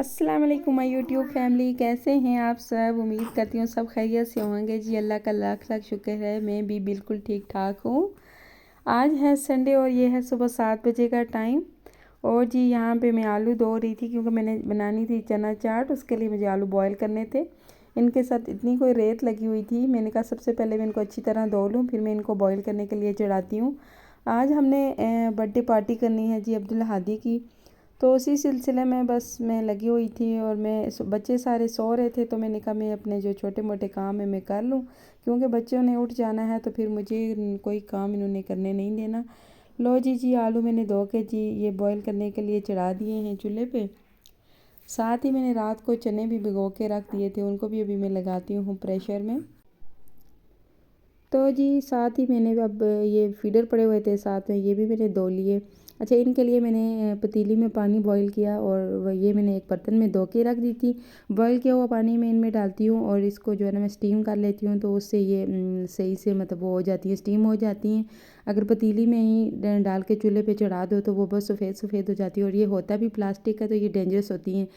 अस्सलाम वालेकुम my YouTube family, कैसे हैं आप सब। उम्मीद करती हूँ सब खैरियत से होंगे जी। अल्लाह का लाख लाख शुक्र है, मैं भी बिल्कुल ठीक ठाक हूँ। आज है संडे और ये है सुबह 7 बजे का टाइम। और जी यहाँ पे मैं आलू धो रही थी क्योंकि मैंने बनानी थी चना चाट, उसके लिए मुझे आलू बॉयल करने थे। इनके साथ इतनी कोई रेत लगी हुई थी, मैंने कहा सबसे पहले मैं इनको अच्छी तरह धो लूँ, फिर मैं इनको बॉयल करने के लिए चढ़ाती हूँ। आज हमने बर्थडे पार्टी करनी है जी अब्दुल हादी की, तो उसी सिलसिले में बस मैं लगी हुई थी। और बच्चे सारे सो रहे थे, तो मैंने कहा मैं अपने जो छोटे मोटे काम है मैं कर लूँ, क्योंकि बच्चों ने उठ जाना है तो फिर मुझे कोई काम इन्होंने करने नहीं देना। लो जी आलू मैंने धो के जी ये बॉईल करने के लिए चढ़ा दिए हैं चूल्हे पे। साथ ही मैंने रात को चने भी भिगो के रख दिए थे, उनको भी अभी मैं लगाती हूँ प्रेशर में। तो जी साथ ही मैंने अब ये फीडर पड़े हुए थे साथ में, ये भी मैंने धो लिए। अच्छा, इनके लिए मैंने पतीली में पानी बॉईल किया और ये मैंने एक बर्तन में धो के रख दी थी। बॉईल किया हुआ पानी मैं इनमें डालती हूँ और इसको जो है ना मैं स्टीम कर लेती हूँ, तो उससे ये सही से मतलब वो हो जाती है, स्टीम हो जाती हैं। अगर पतीली में ही डाल के चूल्हे पे चढ़ा दो तो वो बहुत सफ़ेद सफ़ेद हो जाती है, और ये होता भी प्लास्टिक का, तो ये डेंजरस होती हैं।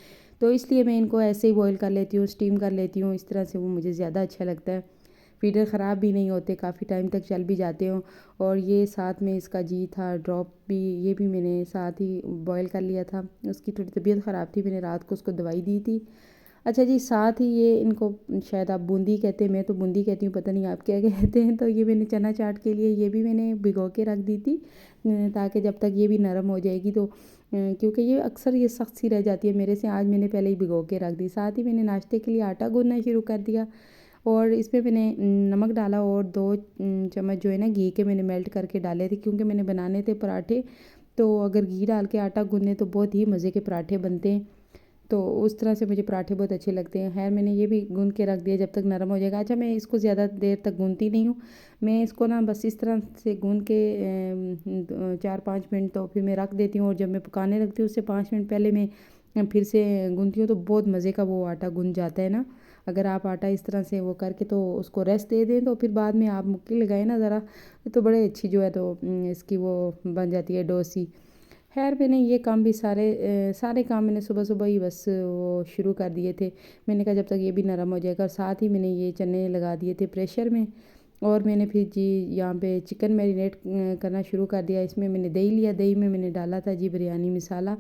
तो इसलिए मैं इनको ऐसे ही बॉईल कर लेती हूँ, स्टीम कर लेती हूँ। इस तरह से वो मुझे ज़्यादा अच्छा लगता है। फीडर ख़राब भी नहीं होते, काफ़ी टाइम तक चल भी जाते हो। और ये साथ में इसका जी था ड्रॉप भी, ये भी मैंने साथ ही बॉईल कर लिया था। उसकी थोड़ी तबीयत ख़राब थी, मैंने रात को उसको दवाई दी थी। अच्छा जी, साथ ही ये इनको शायद आप बूंदी कहते हैं, मैं तो बूंदी कहती हूँ, पता नहीं आप क्या कहते हैं। तो ये मैंने चना चाट के लिए ये भी मैंने भिगो के रख दी थी, ताकि जब तक ये भी नरम हो जाएगी तो क्योंकि ये अक्सर ये सख्त सी रह जाती है मेरे से, आज मैंने पहले ही भिगो के रख दी। साथ ही मैंने नाश्ते के लिए आटा गूंदना शुरू कर दिया और इसमें मैंने नमक डाला और 2 चम्मच जो है ना घी के मैंने मेल्ट करके डाले थे, क्योंकि मैंने बनाने थे पराठे। तो अगर घी डाल के आटा गूँधें तो बहुत ही मज़े के पराठे बनते हैं। तो उस तरह से मुझे पराठे बहुत अच्छे लगते हैं। खैर मैंने ये भी गूँध के रख दिया जब तक नरम हो जाएगा। अच्छा, मैं इसको ज़्यादा देर तक गूँधती नहीं हूँ, मैं इसको ना बस इस तरह से गूँध के 4-5 मिनट तो फिर मैं रख देती हूँ, और जब मैं पकाने लगती हूँ उससे 5 मिनट पहले मैं फिर से गूँधती हूँ, तो बहुत मज़े का वो आटा गूँध जाता है ना। अगर आप आटा इस तरह से वो करके तो उसको रेस्ट दे दें, तो फिर बाद में आप मुक्की लगाएं ना ज़रा, तो बड़े अच्छी जो है तो इसकी वो बन जाती है डोसी। खैर मैंने ये काम भी सारे काम मैंने सुबह सुबह ही बस वो शुरू कर दिए थे। मैंने कहा जब तक ये भी नरम हो जाएगा। साथ ही मैंने ये चने लगा दिए थे प्रेशर में, और मैंने फिर जी यहाँ पे चिकन मैरिनेट करना शुरू कर दिया। इसमें मैंने दही लिया, दही में मैंने डाला था जी बिरयानी मसाला,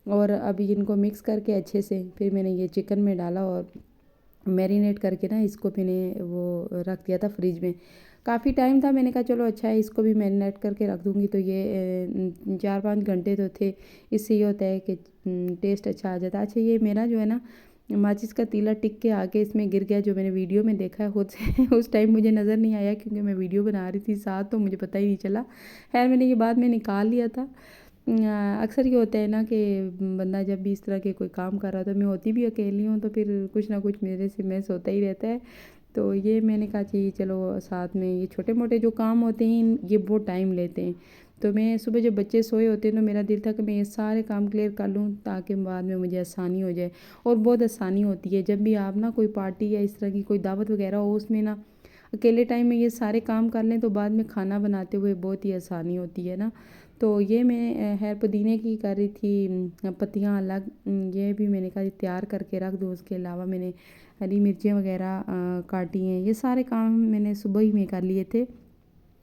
और अब इनको मिक्स करके अच्छे से फिर मैंने ये चिकन में डाला और मैरिनेट करके ना इसको मैंने वो रख दिया था फ्रिज में। काफ़ी टाइम था, मैंने कहा चलो अच्छा है इसको भी मैरिनेट करके रख दूँगी, तो ये 4-5 घंटे तो थे। इससे ये होता है कि टेस्ट अच्छा आ जाता है। अच्छा, ये मेरा जो है ना माचिस का तीला टिक के आके इसमें गिर गया, जो मैंने वीडियो में देखा है खुद से उस टाइम मुझे नज़र नहीं आया क्योंकि मैं वीडियो बना रही थी साथ, तो मुझे पता ही नहीं चला। खैर मैंने ये बाद में निकाल लिया था। अक्सर ये होता है ना कि बंदा जब भी इस तरह के कोई काम कर रहा, तो मैं होती भी अकेली हूँ, तो फिर कुछ ना कुछ मेरे से मिस होता ही रहता है। तो ये मैंने कहा चाहिए चलो साथ में ये छोटे मोटे जो काम होते हैं ये बहुत टाइम लेते हैं। तो मैं सुबह जब बच्चे सोए होते हैं तो मेरा दिल था कि मैं ये सारे काम क्लियर कर लूँ, ताकि बाद में मुझे आसानी हो जाए। और बहुत आसानी होती है जब भी आप ना कोई पार्टी या इस तरह की कोई दावत वगैरह हो, उसमें ना अकेले टाइम में ये सारे काम कर लें तो बाद में खाना बनाते हुए बहुत ही आसानी होती है ना। तो ये मैं खैर पुदीने की कर रही थी पत्तियाँ अलग, ये भी मैंने कहा तैयार करके रख दूँ। उसके अलावा मैंने हरी मिर्चें वगैरह काटी हैं। ये सारे काम मैंने सुबह ही में कर लिए थे,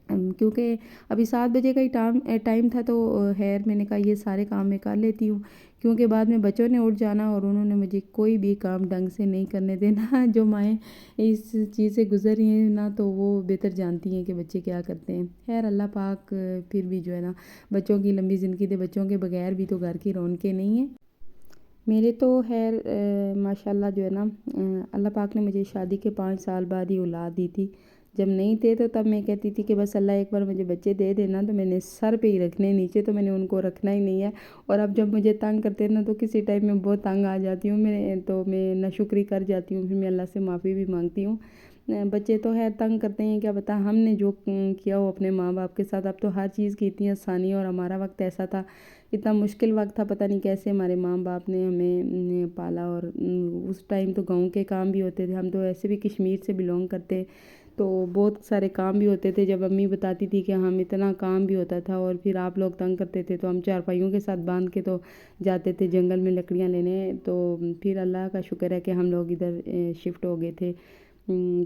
क्योंकि अभी 7 बजे का ही टाइम था, तो खैर मैंने कहा ये सारे काम मैं कर लेती हूँ, क्योंकि बाद में बच्चों ने उठ जाना और उन्होंने मुझे कोई भी काम ढंग से नहीं करने देना जो माएँ इस चीज़ से गुजर रही हैं ना, तो वो बेहतर जानती हैं कि बच्चे क्या करते हैं। खैर अल्लाह पाक फिर भी जो है ना बच्चों की लंबी ज़िंदगी दे, बच्चों के बगैर भी तो घर की रौनकें नहीं है। मेरे तो खैर माशाल्लाह जो है ना अल्लाह पाक ने मुझे शादी के 5 साल बाद ही औलाद दी थी। जब नहीं थे तो तब मैं कहती थी कि बस अल्लाह एक बार मुझे बच्चे दे देना, तो मैंने सर पे ही रखने, नीचे तो मैंने उनको रखना ही नहीं है। और अब जब मुझे तंग करते हैं ना, तो किसी टाइम में बहुत तंग आ जाती हूँ मैं नाशुक्री कर जाती हूँ, फिर मैं अल्लाह से माफ़ी भी मांगती हूँ। बच्चे तो खैर तंग करते हैं, क्या पता हमने जो किया हो अपने माँ बाप के साथ। अब तो हर चीज़ की इतनी आसानी, और हमारा वक्त ऐसा था, इतना मुश्किल वक्त था, पता नहीं कैसे हमारे माँ बाप ने हमें पाला। और उस टाइम तो गाँव के काम भी होते थे, हम तो ऐसे भी कश्मीर से बिलोंग करते, तो बहुत सारे काम भी होते थे। जब अम्मी बताती थी कि हम इतना काम भी होता था और फिर आप लोग तंग करते थे तो हम चारपाइयों के साथ बांध के तो जाते थे जंगल में लकड़ियाँ लेने। तो फिर अल्लाह का शुक्र है कि हम लोग इधर शिफ्ट हो गए थे।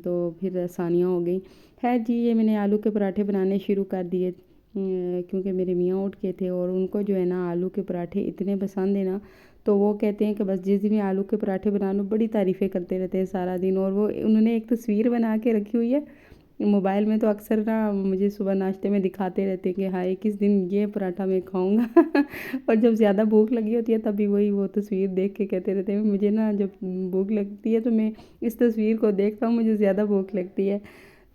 तो फिर आसानियाँ हो गई। खैर जी, ये मैंने आलू के पराठे बनाने शुरू कर दिए क्योंकि मेरे मियाँ उठ गए थे और उनको जो है ना आलू के पराठे इतने पसंद है ना, तो वो कहते हैं कि बस जिस दिन भी आलू के पराठे बना लो बड़ी तारीफ़ें करते रहते हैं सारा दिन। और वो उन्होंने एक तस्वीर बना के रखी हुई है मोबाइल में, तो अक्सर ना मुझे सुबह नाश्ते में दिखाते रहते हैं कि हाय किस दिन ये पराठा मैं खाऊंगा। और जब ज़्यादा भूख लगी होती है तभी वही वो तस्वीर देख के कहते रहते हैं। मुझे ना जब भूख लगती है तो मैं इस तस्वीर को देखता हूँ, मुझे ज़्यादा भूख लगती है।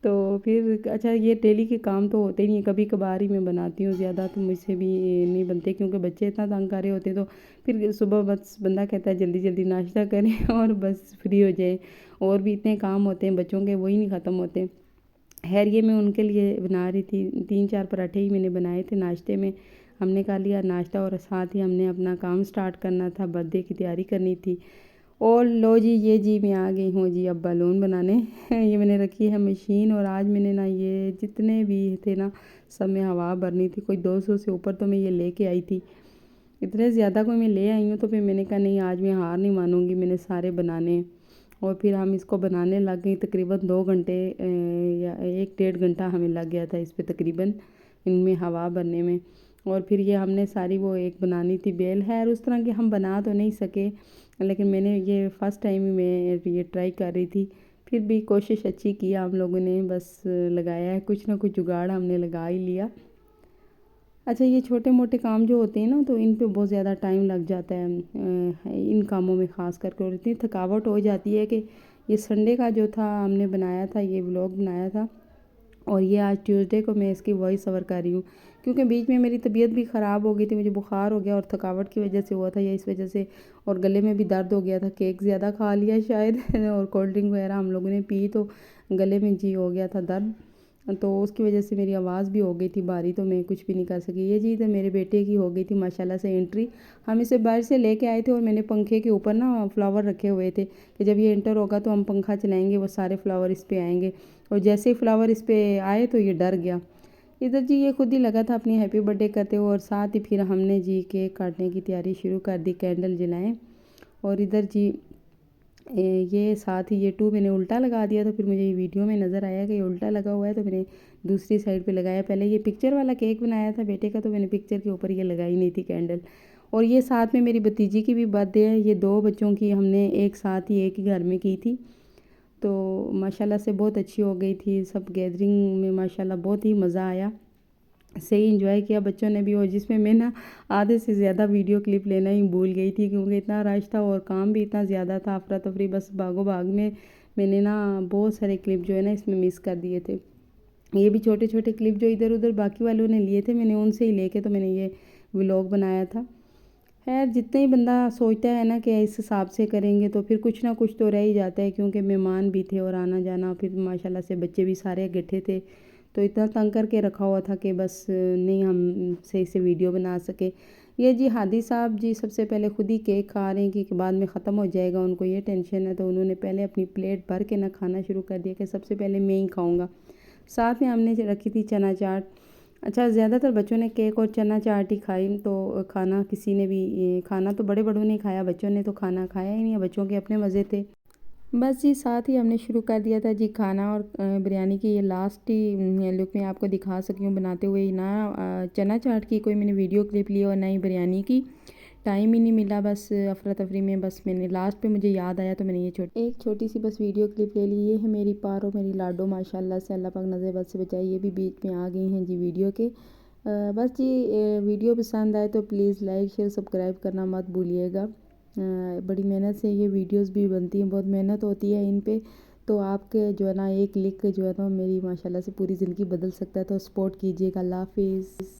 तो फिर अच्छा, ये डेली के काम तो होते ही नहीं, कभी कभार ही मैं बनाती हूँ, ज़्यादा तो मुझसे भी नहीं बनते क्योंकि बच्चे इतना तंग कर रहे होते हैं। तो फिर सुबह बस बंदा कहता है जल्दी जल्दी नाश्ता करें और बस फ्री हो जाए। और भी इतने काम होते हैं बच्चों के, वही नहीं ख़त्म होते। खैर ये मैं उनके लिए बना रही थी, 3-4 पराठे ही मैंने बनाए थे नाश्ते में। हमने खा लिया नाश्ता और साथ ही हमने अपना काम स्टार्ट करना था, बर्थडे की तैयारी करनी थी। और लो जी, ये जी मैं आ गई हूँ जी अब बलून बनाने। ये मैंने रखी है मशीन और आज मैंने ना ये जितने भी थे ना सब में हवा भरनी थी। कोई 200 से ऊपर तो मैं ये लेके आई थी, इतने ज़्यादा कोई मैं ले आई हूँ। तो फिर मैंने कहा नहीं, आज मैं हार नहीं मानूंगी, मैंने सारे बनाने। और फिर हम इसको बनाने लग गए। तकरीबन 2 घंटे या 1-1.5 घंटा हमें लग गया था इस पर तकरीबन, इनमें हवा भरने में। और फिर ये हमने सारी वो एक बनानी थी बेल है, और उस तरह की हम बना तो नहीं सके, लेकिन मैंने ये फ़र्स्ट टाइम ही मैं ये ट्राई कर रही थी। फिर भी कोशिश अच्छी की हम लोगों ने, बस लगाया है कुछ ना कुछ जुगाड़ हमने लगा ही लिया। अच्छा, ये छोटे मोटे काम जो होते हैं ना तो इन पे बहुत ज़्यादा टाइम लग जाता है, इन कामों में ख़ास करके। और इतनी थकावट हो जाती है कि ये संडे का जो था हमने बनाया था, ये व्लॉग बनाया था, और ये आज ट्यूसडे को मैं इसकी वॉइस ओवर कर रही हूँ क्योंकि बीच में मेरी तबीयत भी ख़राब हो गई थी, मुझे बुखार हो गया और थकावट की वजह से हुआ था या इस वजह से। और गले में भी दर्द हो गया था, केक ज़्यादा खा लिया शायद और कोल्ड ड्रिंक वगैरह हम लोगों ने पी तो गले में जी हो गया था दर्द, तो उसकी वजह से मेरी आवाज़ भी हो गई थी भारी, तो मैं कुछ भी नहीं कर सकी। ये चीज़ मेरे बेटे की हो गई थी माशाल्लाह से एंट्री। हम इसे बाहर से लेके आए थे और मैंने पंखे के ऊपर ना फ्लावर रखे हुए थे कि जब ये एंटर होगा तो हम पंखा चलाएंगे, वो सारे फ्लावर इस पर आएंगे। और जैसे ही फ्लावर इस पर आए तो ये डर गया। इधर जी ये खुद ही लगा था अपनी हैप्पी बर्थडे करते हुए, और साथ ही फिर हमने जी केक काटने की तैयारी शुरू कर दी, कैंडल जलाएँ। और इधर जी ये साथ ही ये 2 मैंने उल्टा लगा दिया, तो फिर मुझे ये वीडियो में नज़र आया कि ये उल्टा लगा हुआ है, तो मैंने दूसरी साइड पे लगाया। पहले ये पिक्चर वाला केक बनाया था बेटे का, तो मैंने पिक्चर के ऊपर ये लगाई नहीं थी कैंडल। और ये साथ में मेरी भतीजी की भी बर्थडे है, ये 2 बच्चों की हमने एक साथ ही एक ही घर में की थी, तो माशाल्लाह से बहुत अच्छी हो गई थी। सब गैदरिंग में माशाल्लाह बहुत ही मज़ा आया, सही इंजॉय किया बच्चों ने भी। और जिसमें मैं ना आधे से ज़्यादा वीडियो क्लिप लेना ही भूल गई थी क्योंकि इतना रश था और काम भी इतना ज़्यादा था, अफरा तफरी बस भागो भाग में मैंने ना बहुत सारे क्लिप जो है ना इसमें मिस कर दिए थे। ये भी छोटे छोटे क्लिप जो इधर उधर बाकी वालों ने लिए थे, मैंने उनसे ही लेके तो मैंने ये व्लॉग बनाया था। खैर जितना ही बंदा सोचता है ना कि इस हिसाब से करेंगे तो फिर कुछ ना कुछ तो रह ही जाता है, क्योंकि मेहमान भी थे और आना जाना, फिर माशाल्लाह से बच्चे भी सारे इकट्ठे थे, तो इतना तंग करके रखा हुआ था कि बस नहीं हम सही से वीडियो बना सके। ये जी हादी साहब जी सबसे पहले खुद ही केक खा रहे हैं कि बाद में ख़त्म हो जाएगा, उनको ये टेंशन है, तो उन्होंने पहले अपनी प्लेट भर के ना खाना शुरू कर दिया कि सबसे पहले मैं ही खाऊँगा। साथ में हमने रखी थी चना चाट। अच्छा, ज़्यादातर बच्चों ने केक और चना चाट ही खाई, तो खाना किसी ने भी खाना तो बड़े बड़ों ने खाया, बच्चों ने तो खाना खाया ही नहीं, बच्चों के अपने मज़े थे। बस जी साथ ही हमने शुरू कर दिया था जी खाना। और बिरयानी की ये लास्ट ही लुक में आपको दिखा सकी हूँ बनाते हुए ना। चना चाट की कोई मैंने वीडियो क्लिप ली और ना ही बिरयानी की, टाइम ही नहीं मिला, बस अफरा तफरी में बस मैंने लास्ट पे मुझे याद आया तो मैंने ये एक छोटी सी बस वीडियो क्लिप ले ली। ये है मेरी पारो, मेरी लाडो, माशाल्लाह से अल्लाह पाक नज़र बद से बचाए, ये भी बीच में आ गई हैं जी वीडियो के। बस जी वीडियो पसंद आए तो प्लीज़ लाइक शेयर सब्सक्राइब करना मत भूलिएगा। बड़ी मेहनत से ये वीडियोस भी बनती हैं, बहुत मेहनत होती है इन पे, तो आपके जो है ना एक क्लिक जो है ना मेरी माशाल्लाह से पूरी ज़िंदगी बदल सकता है, तो सपोर्ट कीजिएगा। अल्लाह हाफिज़।